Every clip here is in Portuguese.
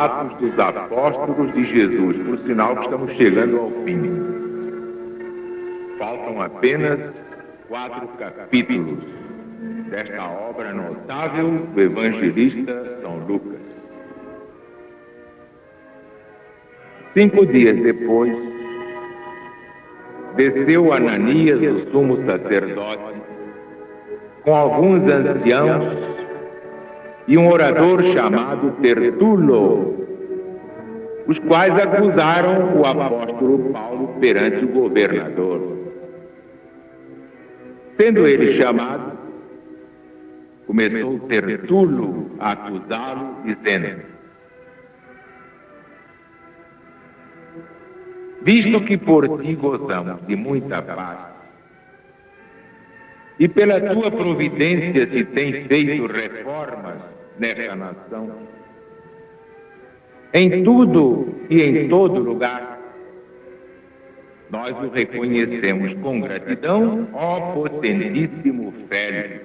Atos dos Apóstolos de Jesus. Por sinal que estamos chegando ao fim. Faltam apenas 4 capítulos desta obra notável do evangelista São Lucas. 5 dias depois, desceu Ananias, o sumo sacerdote, com alguns anciãos e um orador chamado Tertulo, os quais acusaram o apóstolo Paulo perante o governador. Sendo ele chamado, começou Tertulo a acusá-lo, dizendo: visto que por ti gozamos de muita paz, e pela tua providência se tem feito reformas nesta nação, em tudo e em todo lugar, nós o reconhecemos com gratidão, ó potentíssimo Félix.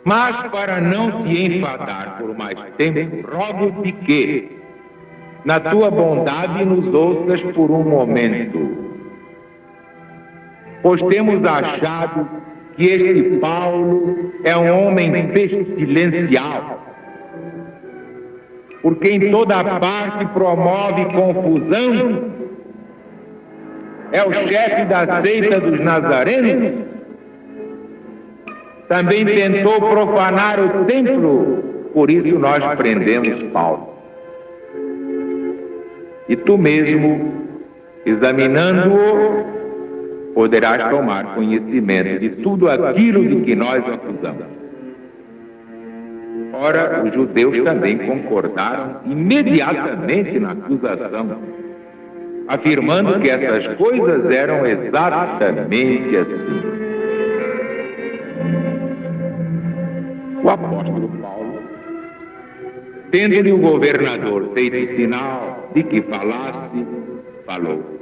Mas para não te enfadar por mais tempo, rogo-te que, na tua bondade, nos ouças por um momento. Pois temos achado que este Paulo é um homem pestilencial, porque em toda parte promove confusão, é o chefe da seita dos nazarenos, também tentou profanar o templo, por isso nós prendemos Paulo. E tu mesmo, examinando-o, poderás tomar conhecimento de tudo aquilo de que nós acusamos. Ora, os judeus também concordaram imediatamente na acusação, afirmando que essas coisas eram exatamente assim. O apóstolo Paulo, tendo-lhe o governador feito sinal de que falasse, falou.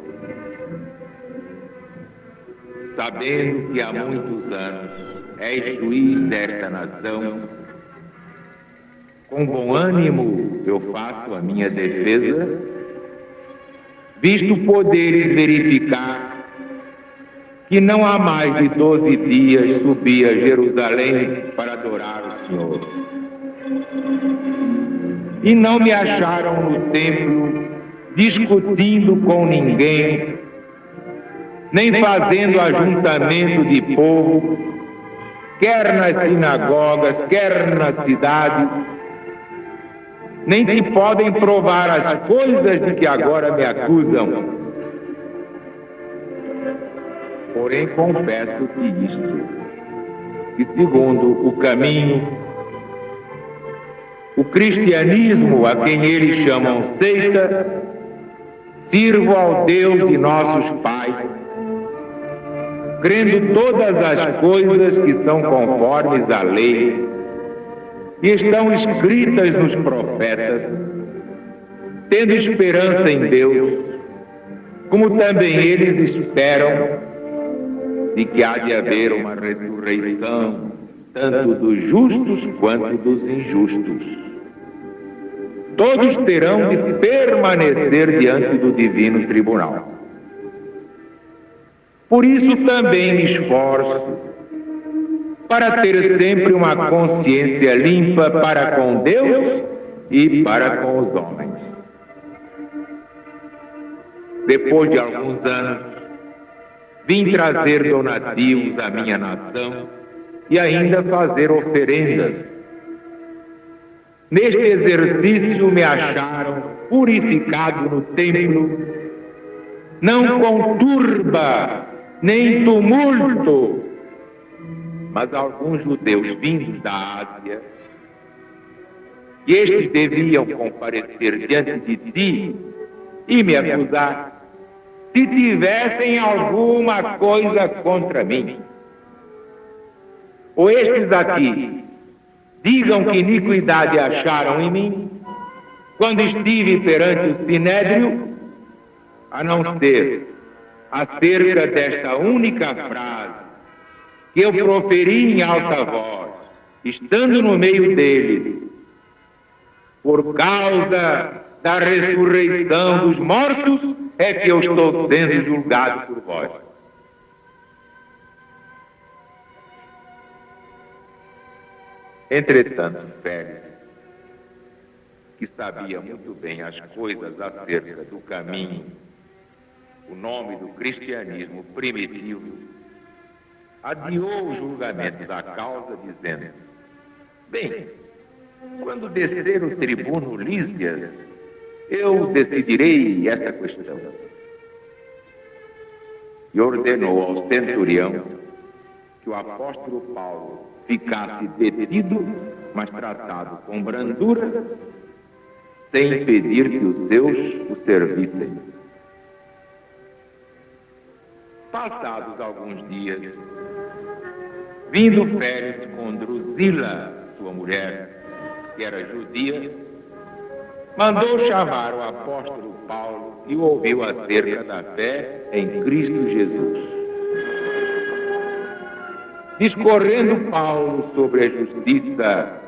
Sabendo que há muitos anos és juiz desta nação, com bom ânimo eu faço a minha defesa, visto poderes verificar que não há mais de 12 dias subi a Jerusalém para adorar o Senhor. E não me acharam no templo discutindo com ninguém, nem fazendo ajuntamento de povo, quer nas sinagogas, quer na cidade, nem te podem provar as coisas de que agora me acusam. Porém, confesso-te isto, que segundo o caminho, o cristianismo, a quem eles chamam seita, sirvo ao Deus de nossos pais, crendo todas as coisas que são conformes à lei e estão escritas nos profetas, tendo esperança em Deus, como também eles esperam de que há de haver uma ressurreição, tanto dos justos quanto dos injustos. Todos terão de permanecer diante do divino tribunal. Por isso também me esforço para ter sempre uma consciência limpa para com Deus e para com os homens. Depois de alguns anos, vim trazer donativos à minha nação e ainda fazer oferendas. Neste exercício me acharam purificado no templo, não com turba, nem tumulto, mas alguns judeus vindos da Ásia, e estes deviam comparecer diante de ti e me acusar, se tivessem alguma coisa contra mim. Ou estes aqui digam que iniquidade acharam em mim, quando estive perante o Sinédrio, a não ser acerca desta única frase que eu proferi em alta voz, estando no meio deles, Por causa da ressurreição dos mortos é que eu estou sendo julgado por vós. Entretanto, Félix, que sabia muito bem as coisas acerca do caminho, o nome do cristianismo primitivo, adiou o julgamento da causa, dizendo: bem, quando descer o tribuno Lísias, eu decidirei essa questão. E ordenou ao centurião que o apóstolo Paulo ficasse detido, mas tratado com brandura, sem impedir que os seus o servissem. Passados alguns dias, vindo Félix com Drusila, sua mulher, que era judia, mandou chamar o apóstolo Paulo e o ouviu acerca da fé em Cristo Jesus. Discorrendo Paulo sobre a justiça,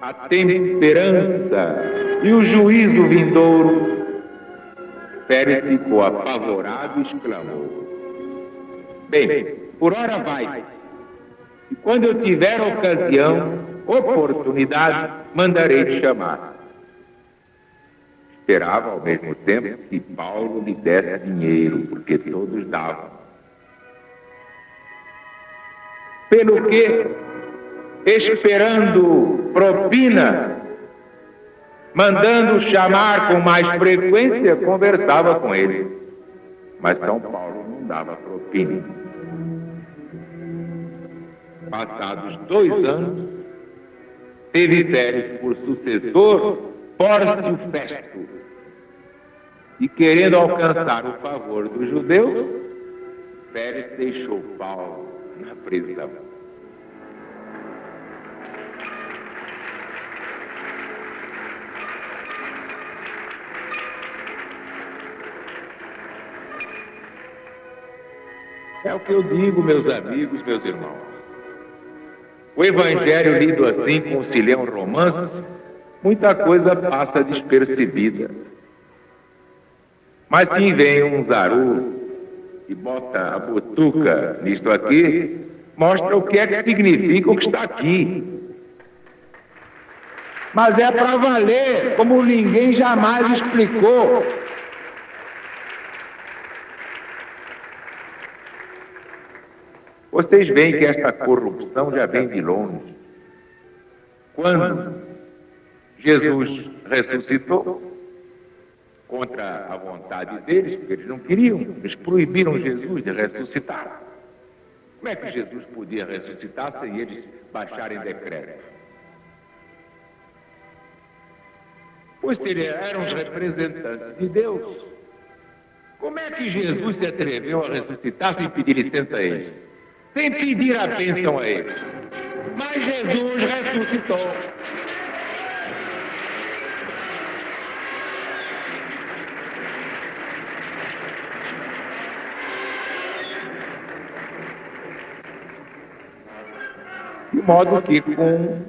a temperança e o juízo vindouro, Félix ficou apavorado e exclamou: bem, por ora vai, e quando eu tiver ocasião, oportunidade, mandarei te chamar. Esperava ao mesmo tempo que Paulo lhe desse dinheiro, porque todos davam. Pelo que, esperando propina, mandando chamar com mais frequência, conversava com ele. Mas São Paulo não dava propina. Passados 2 anos, teve Félix por sucessor Pórcio Festo. E querendo alcançar o favor dos judeus, Félix deixou Paulo na prisão. É o que eu digo, meus amigos, meus irmãos. O Evangelho lido assim, como se lê um romance, muita coisa passa despercebida. Mas se vem um zaru e bota a butuca nisto aqui, mostra o que é que significa o que está aqui. Mas é para valer, como ninguém jamais explicou. Vocês veem que esta corrupção já vem de longe. Quando Jesus ressuscitou, contra a vontade deles, porque eles não queriam, eles proibiram Jesus de ressuscitar. Como é que Jesus podia ressuscitar sem eles baixarem decreto? Pois eles eram os representantes de Deus. Como é que Jesus se atreveu a ressuscitar sem pedir licença a eles? Sem pedir a bênção a eles? Mas Jesus ressuscitou. De modo que, com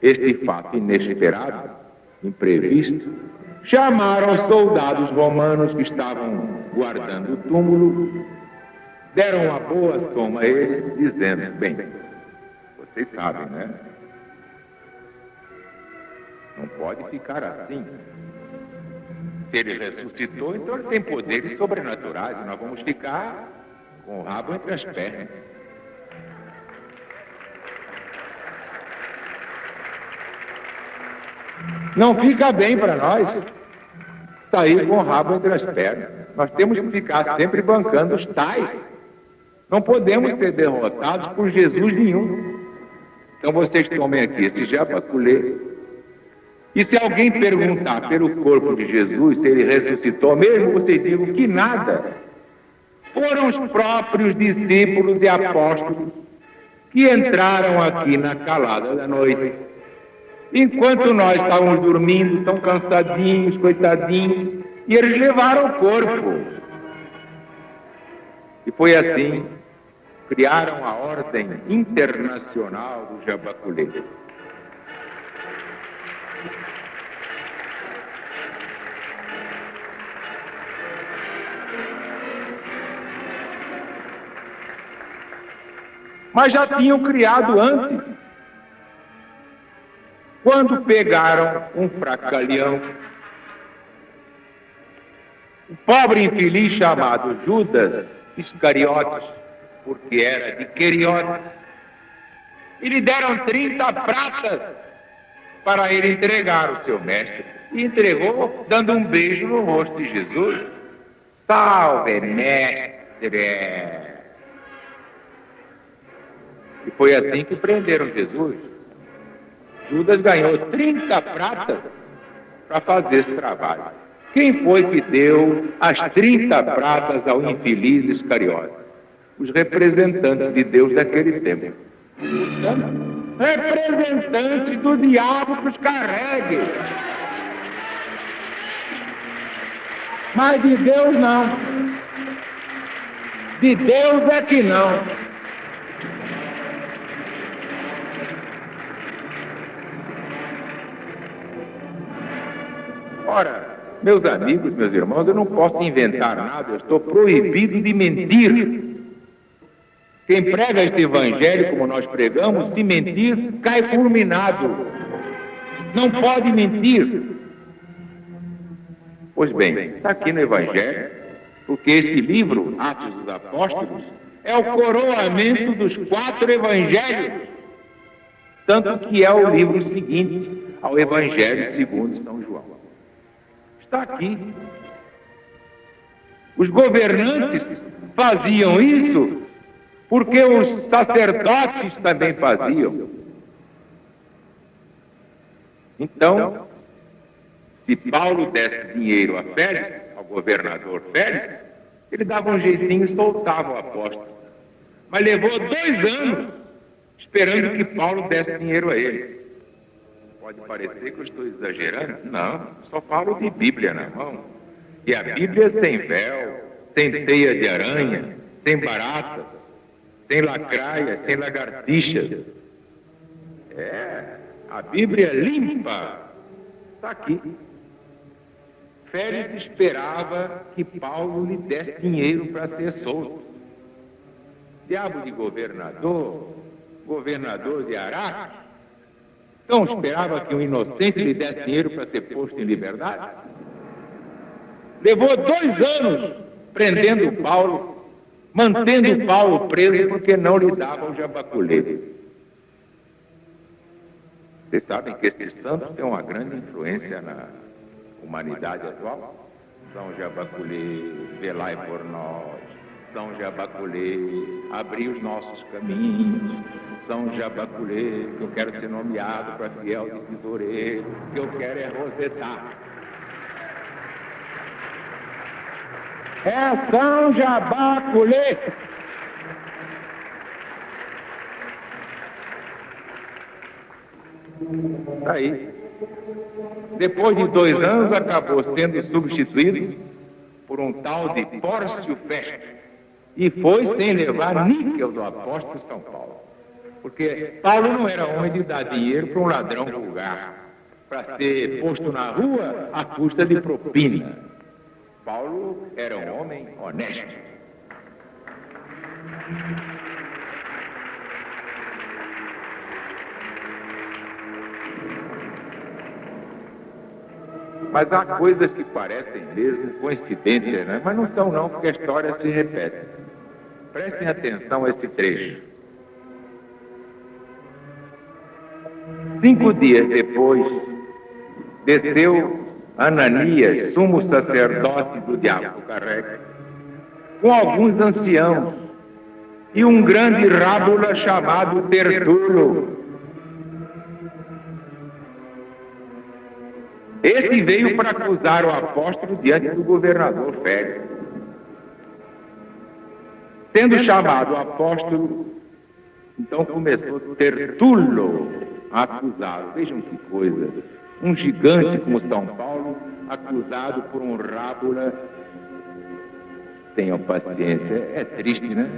este fato inesperado, imprevisto, chamaram os soldados romanos que estavam guardando o túmulo, deram uma boa soma a eles, dizendo: bem, vocês sabem, né? Não pode ficar assim. Se ele ressuscitou, então ele tem poderes sobrenaturais, e nós vamos ficar com o rabo entre as pernas. Não fica bem para nós sair com o rabo entre as pernas. Nós temos que ficar sempre bancando os tais. Não podemos ser derrotados por Jesus nenhum. Então vocês tomem aqui esse jabaculê. E se alguém perguntar pelo corpo de Jesus, se ele ressuscitou mesmo, vocês digam que nada. Foram os próprios discípulos e apóstolos que entraram aqui na calada da noite. Enquanto nós estávamos dormindo, tão cansadinhos, coitadinhos, e eles levaram o corpo. E foi assim, criaram a Ordem Internacional do Jabaculê. mas já tinham criado antes. Quando pegaram um fracalhão, o pobre infeliz chamado Judas Iscariotes, porque era de Queriotes, e lhe deram 30 pratas para ele entregar o seu mestre. E entregou, dando um beijo no rosto de Jesus. Salve, mestre! E foi assim que prenderam Jesus. Judas ganhou 30 pratas para fazer esse trabalho. Quem foi que deu as 30 pratas ao infeliz Iscariotes? Os representantes de Deus daquele tempo. Representantes do diabo que os carregue. Mas de Deus não. De Deus é que não. Ora, meus amigos, meus irmãos, eu não posso inventar nada, eu estou proibido de mentir. Quem prega este evangelho, como nós pregamos, se mentir, cai fulminado. Não pode mentir. Pois bem, está aqui no evangelho, porque este livro, Atos dos Apóstolos, é o coroamento dos 4 evangelhos, tanto que é o livro seguinte ao evangelho segundo São João. Está aqui. Os governantes faziam isso porque os sacerdotes também faziam. Então, se Paulo desse dinheiro a Félix, ao governador Félix, ele dava um jeitinho e soltava o apóstolo. Mas levou 2 anos esperando que Paulo desse dinheiro a ele. Pode parecer que eu estou exagerando? Não, só falo de Bíblia na mão. E a Bíblia sem véu, sem teia de aranha, sem baratas, sem lacraias, sem lagartixas. A Bíblia limpa. Está aqui. Félix esperava que Paulo lhe desse dinheiro para ser solto. Diabo de governador de Araque. Então esperava que um inocente lhe desse dinheiro para ser posto em liberdade? Levou 2 anos prendendo Paulo, mantendo Paulo preso porque não lhe dava o jabaculê. Vocês sabem que esses santos têm uma grande influência na humanidade atual? São Jabaculê, velai por nós. São Jabaculê, abrir os nossos caminhos. São Jabaculê, que eu quero ser nomeado para fiel de tesoureiro, que eu quero é rosetar. É São Jabaculê. Aí, depois de 2 anos, acabou sendo substituído por um tal de Pórcio Festo. E foi sem levar níquel do apóstolo São Paulo. Porque Paulo não era homem de dar dinheiro para um ladrão vulgar, para ser posto na rua à custa de propina. Paulo era um homem honesto. Mas há coisas que parecem mesmo coincidências, né? Mas não são não, porque a história se repete. Prestem atenção a esse trecho. 5 dias depois, desceu Ananias, sumo sacerdote do diabo carrega, com alguns anciãos e um grande rábula chamado Tertulo. Esse veio para acusar o apóstolo diante do governador Félix. Sendo chamado o apóstolo, então começou Tertulo a acusá-lo. Vejam que coisa. Um gigante como São Paulo, acusado por um rábula. Tenham paciência. É triste, né?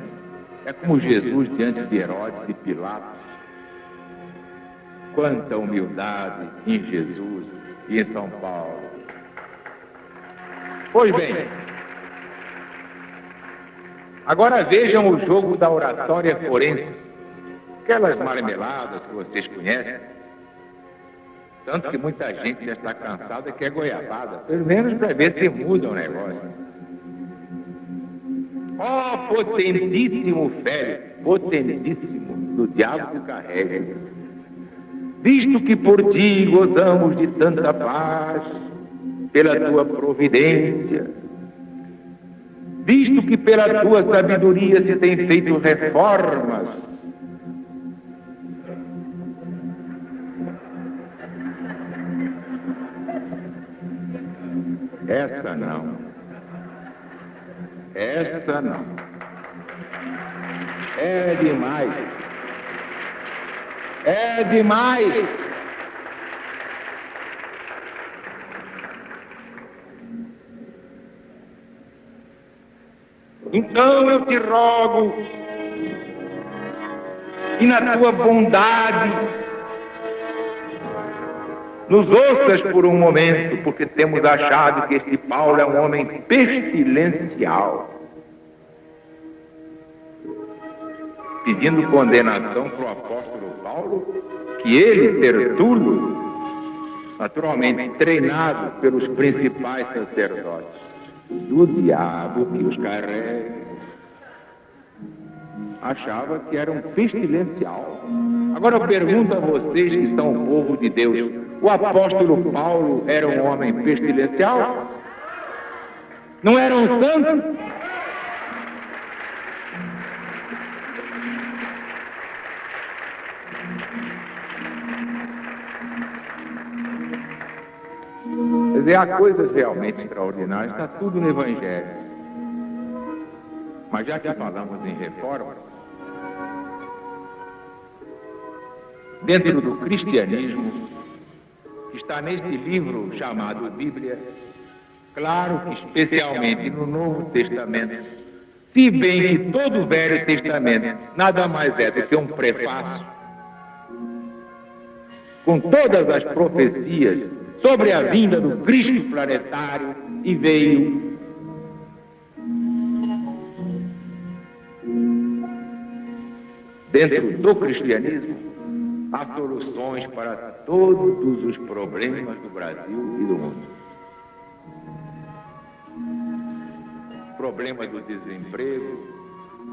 É como Jesus diante de Herodes e Pilatos. Quanta humildade em Jesus e em São Paulo. Pois bem, agora vejam o jogo da oratória forense. aquelas marmeladas que vocês conhecem, tanto que muita gente já está cansada que é goiabada, pelo menos para ver se muda o negócio. Ó potentíssimo Félix, potentíssimo, do diabo que carrega, visto que por ti gozamos de tanta paz, pela tua providência, visto que pela tua sabedoria se tem feito reformas, essa não. Essa não. É demais. É demais. Então eu te rogo, e na tua bondade, nos ouças por um momento, porque temos achado que este Paulo é um homem pestilencial, pedindo condenação para o apóstolo Paulo, que ele, Tertulo, naturalmente treinado pelos principais sacerdotes do diabo que os carrega, achava que era um pestilencial. Agora eu pergunto a vocês que são o povo de Deus, o apóstolo Paulo era um homem pestilencial? Não era um santo? Quer dizer, há coisas realmente extraordinárias, está tudo no Evangelho. Mas já que falamos em reformas, dentro do cristianismo, que está neste livro chamado Bíblia, claro que especialmente no Novo Testamento, se bem que todo o Velho Testamento nada mais é do que um prefácio, com todas as profecias sobre a vinda do Cristo planetário, e veio. Dentro do cristianismo, há soluções para todos os problemas do Brasil e do mundo. Problema do desemprego,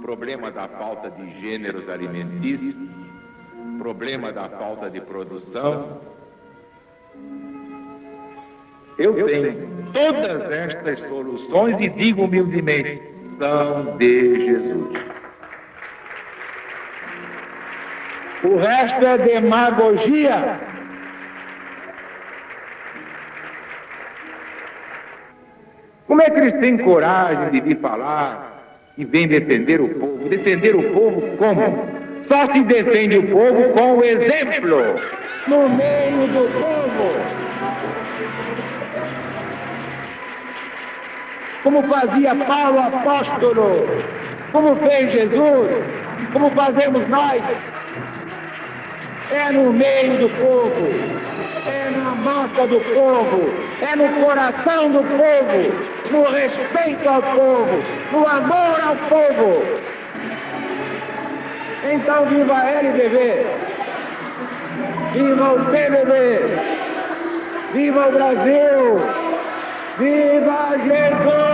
problema da falta de gêneros alimentícios, problema da falta de produção. Eu tenho todas estas soluções e digo humildemente, são de Jesus. O resto é demagogia. Como é que eles têm coragem de vir falar e vêm defender o povo? Defender o povo como? Só se defende o povo com o exemplo no meio do povo. Como fazia Paulo apóstolo, como fez Jesus, como fazemos nós. É no meio do povo, é na massa do povo, é no coração do povo, no respeito ao povo, no amor ao povo. Então viva a LDB, viva o PDB, viva o Brasil, viva Jesus!